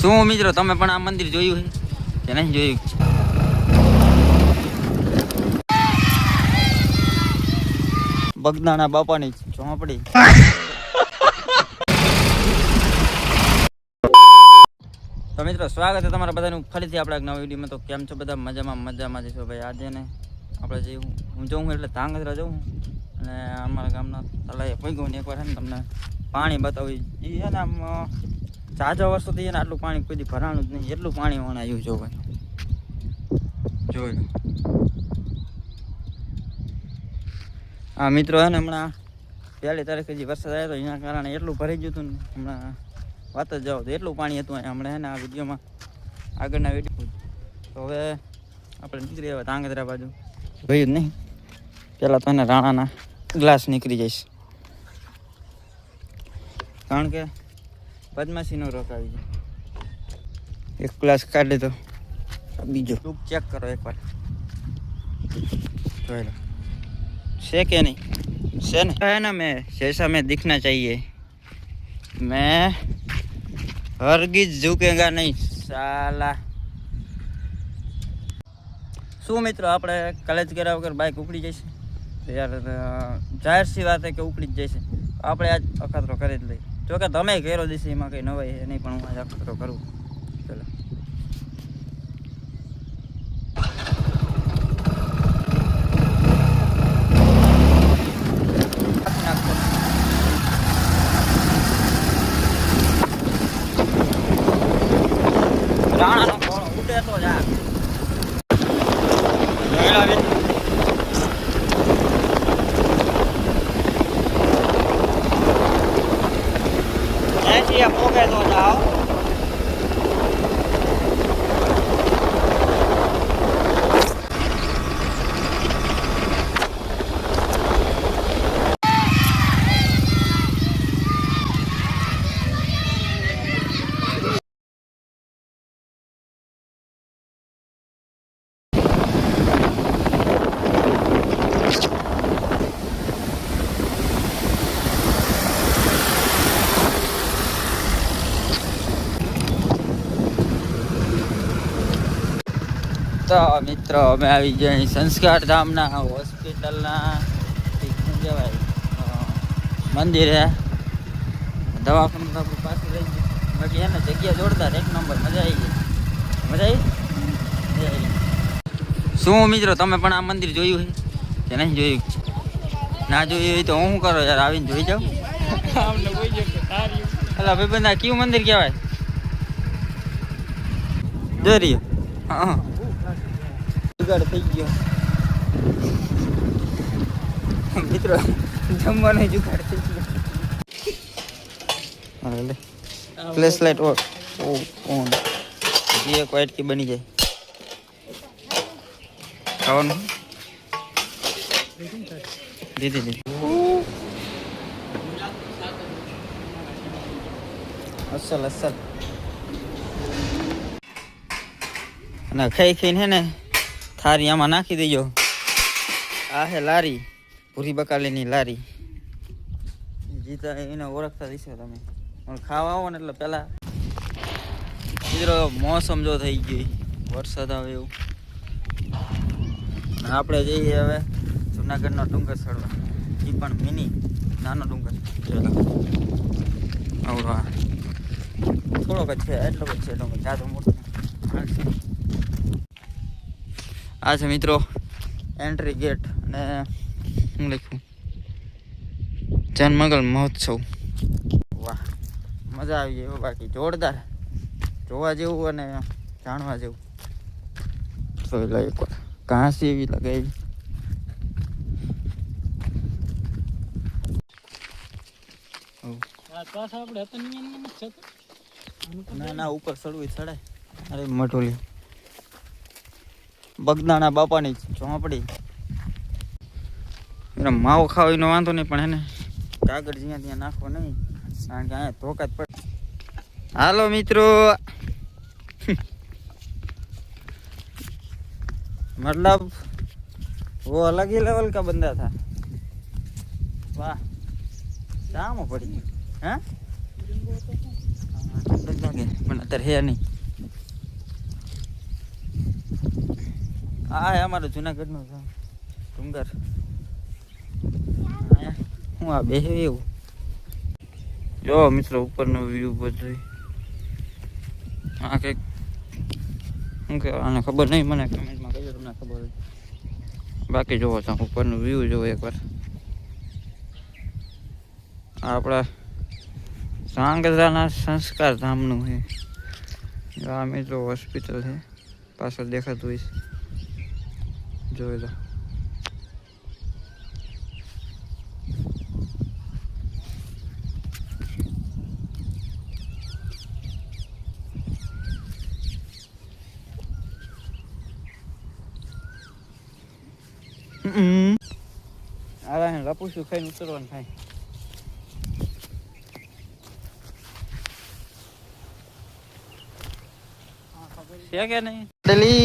શું મિત્રો તમે પણ આ મંદિર જોયું છે કે નહીં જોયું? બગદાણા બાપાની ઝોંપડી. તો મિત્રો સ્વાગત છે તમારા બધાનું ફરીથી આપણા એક નવા વિડીયોમાં. તો કેમ છો બધા? મજામાં જશો ભાઈ. આજે ને આપણે જે હું જઉં એટલે ધાંગધ્રા જઉં અને અમારા ગામના તળાવે પહોંચ્યું ને એકવાર છે ને તમને પાણી બતાવી. એ છે ને આમ ઝાઝા વર્ષોથી એને આટલું પાણી કોઈ દી ભરાણું જ નહીં, એટલું પાણી વણાયું જો ભાઈ. જોઈ લો આ મિત્રો છે ને હમણાં 1 તારીખે જે વરસાદ આવ્યો હતો એના કારણે એટલું ભરાઈ ગયું હતું ને હમણાં વાત જ જાઓ તો એટલું પાણી હતું હમણાં. ને આ વિડીયોમાં આગળના વિડીયો તો હવે આપણે નીકળી આવ્યા ધાંગધ્રા બાજુ. જોયું જ નહીં, પહેલાં તો એને રાણાના ગ્લાસ નીકળી જઈશ કારણ કે બદમાશીનો રોક આવી જાય. એક ગ્લાસ કાઢી તો બીજો લૂક ચેક કરો એકવાર, જોઈ લો છે કે નહીં. છે ને है ना, मैं जैसा मैं दिखना चाहिए, मैं हरगिज झुकेगा नहीं साला. શું મિત્રો આપણે કોલેજ કર્યા વગર બાઇક ઉપડી જશે યાર? જાહેર સી વાત કે ઉપડી જ જશે. આપણે આજ અખતરો કરી જ લઈએ. જોકે તમે કર્યો દેશે એમાં કંઈ નવાઈ નહીં, પણ હું આજ અખતરો કરું. ચલો રાણાનો ઘોડો ઉડે તો જા પોકે તો જાઓ. તો મિત્રો અમે આવી ગયા સંસ્કાર ધામના હોસ્પિટલના શું કહેવાય મંદિરે. દવાખાનું તો આપણું પાછું રહી ગયું, બાકી એને જગ્યા જોરદાર એક નંબર. મજા આવી ગઈ. મજા આવી. શું મિત્રો તમે પણ આ મંદિર જોયું છે કે નહીં જોયું? ના જોયું હોય તો હું શું કરો યાર, આવીને જોઈ જાઉં. અલા ભાઈ બંધા કયું મંદિર કહેવાય? દરિયો. હા જુગાડ થઈ ગયો મિત્રો, જમવાનો જુગાડ થઈ ગયો. ફ્લેશ લાઇટ ઓન, જે એક વાઇટકી બની જાય. ખાવાનું દીધી અસલ અસલ. અને ખાઈ ખાઈને હે ને થારી આમાં નાખી દેજો. આ હે લારી, ભૂરી બકાલીની લારી. જીતા એને ઓળખતા દઈશો તમે. ખાવા આવો ને એટલે પેલા મિત્રો મોસમ જો થઈ ગઈ, વરસાદ આવે એવું. આપણે જઈએ હવે જુનાગઢનો ડુંગર ચડવા. એ પણ મિની નાનો ડુંગર. આવડો થોડોક જ છે, એટલો જ છે ડુંગર, જાદુ મોટો. આ છે મિત્રો એન્ટ્રી ગેટ. અને હું લખ્યું જનમંગલ મહોત્સવ. વાહ મજા આવી જાય. બાકી જોરદાર, જોવા જેવું અને જાણવા જેવું. જોઈ લો એકવાર, ઘાસ એવી લગાવી. ના ના ઉપર ચડવું ચડાય. અરે મઠોલી બગદાણા બાપાની ઝોંપડી. માવો ખાવાનો વાંધો નહીં, પણ એને કાગળ જ્યાં ત્યાં નાખવો નહીં, કારણ કે અહીંયા ધોકા જ પડે. હાલો મિત્રો, मतलब वो अलग ही लेवल का बंदा था. वाह शाम पड़ी हैं. ખેતર હે નહીં. આ હે અમારો જુનાગઢનો ડુંગર. હું આ બે એવું જો મિત્રો ઉપરનો વ્યૂ બધું. આ કંઈક શું કહેવાય આને ખબર નહીં, મને કમેન્ટમાં કહેજો તમને ખબર હોય. બાકી જોવો તો ઉપરનું વ્યૂ જોવો એકવાર. આપણા સાંગધ્રાના સંસ્કાર ધામનું છે. આ મિત્રો હોસ્પિટલ છે, પાછળ દેખાતું હોય જોઈ લો. લપુશું ખાઈને ઉતરવાનું થાય. क्या क्या नहीं डली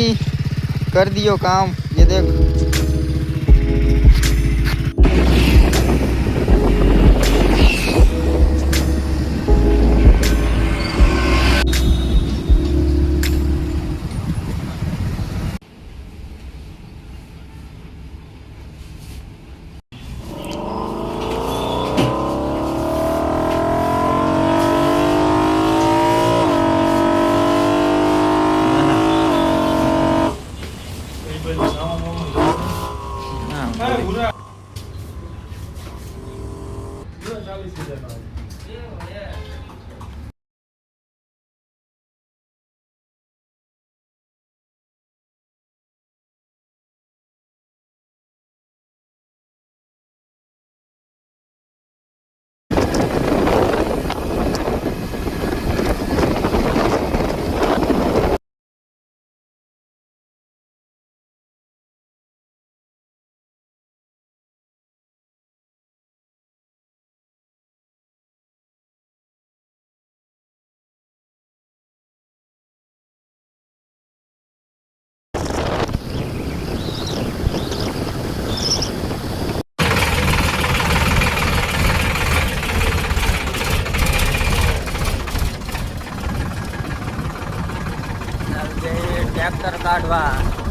कर दियो काम ये देख. ટ્રેક્ટર કાઢવા